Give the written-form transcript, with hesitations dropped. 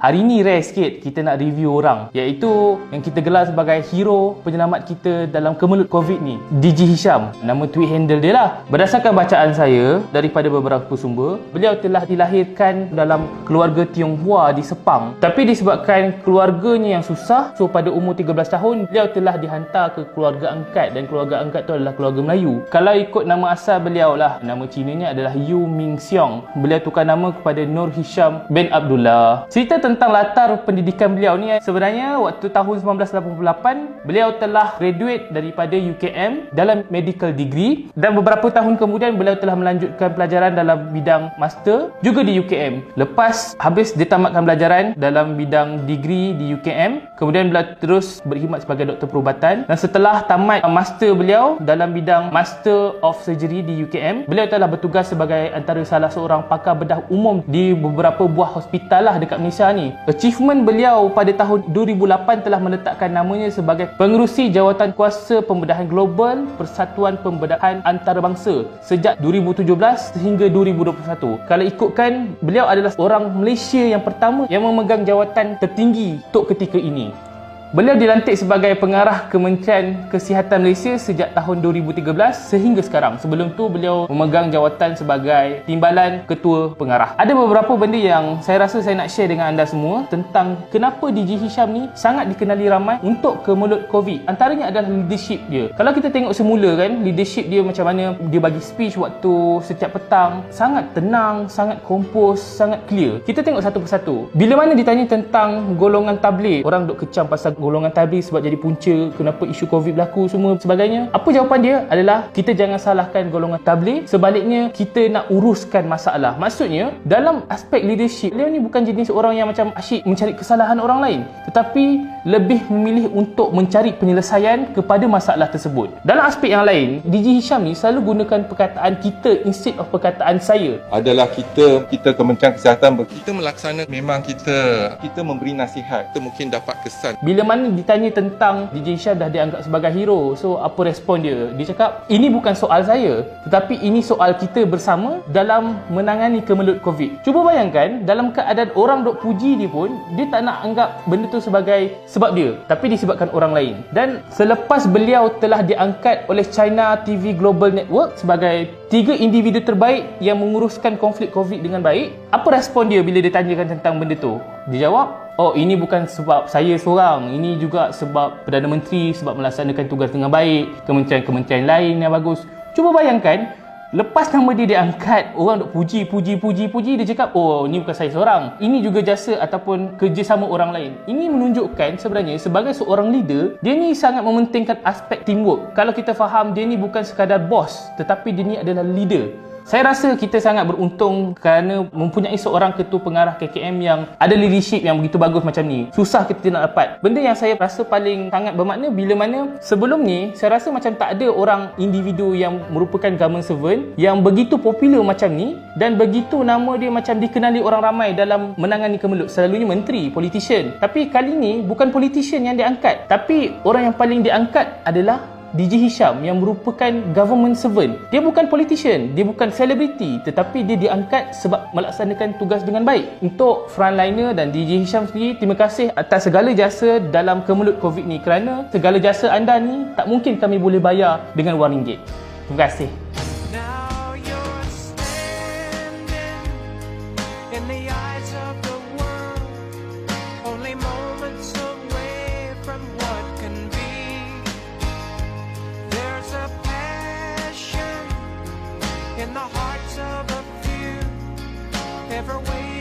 Hari ni rare sikit kita nak review orang, iaitu yang kita gelar sebagai hero penyelamat kita dalam kemelut COVID ni, DJ Hisham. Nama tweet handle dia lah. Berdasarkan bacaan saya daripada beberapa sumber, beliau telah dilahirkan dalam keluarga Tionghoa di Sepang. Tapi disebabkan keluarganya yang susah, so pada umur 13 tahun beliau telah dihantar ke keluarga angkat, dan keluarga angkat tu adalah keluarga Melayu. Kalau ikut nama asal beliau lah, nama Cinanya adalah Yu Ming Siong. Beliau tukar nama kepada Nur Hisham bin Abdullah. Cerita tentang latar pendidikan beliau ni, sebenarnya waktu tahun 1988 beliau telah graduate daripada UKM dalam medical degree, dan beberapa tahun kemudian beliau telah melanjutkan pelajaran dalam bidang master juga di UKM. Lepas habis dia tamatkan pelajaran dalam bidang degree di UKM, kemudian beliau terus berkhidmat sebagai doktor perubatan, dan setelah tamat master beliau dalam bidang Master of Surgery di UKM, beliau telah bertugas sebagai antara salah seorang pakar bedah umum di beberapa buah hospital lah dekat Malaysia ni. Achievement beliau pada tahun 2008 telah meletakkan namanya sebagai pengerusi jawatan kuasa pembedahan global Persatuan Pembedahan Antarabangsa sejak 2017 sehingga 2021. Kalau ikutkan, beliau adalah orang Malaysia yang pertama yang memegang jawatan tertinggi untuk ketika ini. Beliau dilantik sebagai pengarah Kementerian Kesihatan Malaysia sejak tahun 2013 sehingga sekarang. Sebelum tu beliau memegang jawatan sebagai Timbalan Ketua Pengarah. Ada beberapa benda yang saya rasa saya nak share dengan anda semua tentang kenapa DJ Hisham ni sangat dikenali ramai untuk kemelut COVID. Antaranya adalah leadership dia. Kalau kita tengok semula kan, leadership dia macam mana dia bagi speech waktu setiap petang, sangat tenang, sangat kompos, sangat clear. Kita tengok satu persatu. Bila mana ditanya tentang golongan tabligh, orang duk kecam pasal golongan tabligh sebab jadi punca kenapa isu COVID berlaku semua sebagainya. Apa jawapan dia adalah, kita jangan salahkan golongan tabligh, sebaliknya kita nak uruskan masalah. Maksudnya dalam aspek leadership, beliau ni bukan jenis orang yang macam asyik mencari kesalahan orang lain, tetapi lebih memilih untuk mencari penyelesaian kepada masalah tersebut. Dalam aspek yang lain, DJ Hisham ni selalu gunakan perkataan kita instead of perkataan saya. Adalah kita Kementerian Kesihatan, kita melaksanakan, memang kita memberi nasihat, kita mungkin dapat kesan. Bila mana ditanya tentang DJ Hisham dah dianggap sebagai hero, so apa respon dia? Dia cakap, ini bukan soal saya, tetapi ini soal kita bersama dalam menangani kemelut COVID. Cuba bayangkan, dalam keadaan orang duk puji dia pun, dia tak nak anggap benda tu sebagai sebab dia, tapi disebabkan orang lain. Dan selepas beliau telah diangkat oleh China TV Global Network sebagai 3 individu terbaik yang menguruskan konflik COVID dengan baik, apa respon dia bila ditanyakan tentang benda tu? Dia jawab, oh, ini bukan sebab saya seorang, ini juga sebab Perdana Menteri sebab melaksanakan tugas dengan baik, kementerian-kementerian lain yang bagus. Cuba bayangkan, lepas nama dia diangkat, orang duk puji, dia cakap, oh, ini bukan saya seorang, ini juga jasa ataupun kerjasama orang lain. Ini menunjukkan sebenarnya sebagai seorang leader, dia ni sangat mementingkan aspek teamwork. Kalau kita faham, dia ni bukan sekadar bos, tetapi dia ni adalah leader. Saya rasa kita sangat beruntung kerana mempunyai seorang ketua pengarah KKM yang ada leadership yang begitu bagus macam ni. Susah kita nak dapat. Benda yang saya rasa paling sangat bermakna bila mana sebelum ni saya rasa macam tak ada orang individu yang merupakan government servant yang begitu popular macam ni, dan begitu nama dia macam dikenali orang ramai dalam menangani kemelut. Selalunya menteri, politician. Tapi kali ni bukan politician yang diangkat, tapi orang yang paling diangkat adalah DJ Hisham yang merupakan government servant. Dia bukan politician, dia bukan selebriti, tetapi dia diangkat sebab melaksanakan tugas dengan baik. Untuk frontliner dan DJ Hisham sendiri, terima kasih atas segala jasa dalam kemelut COVID ni, kerana segala jasa anda ni tak mungkin kami boleh bayar dengan wang ringgit. Terima kasih. In the hearts of a few, every way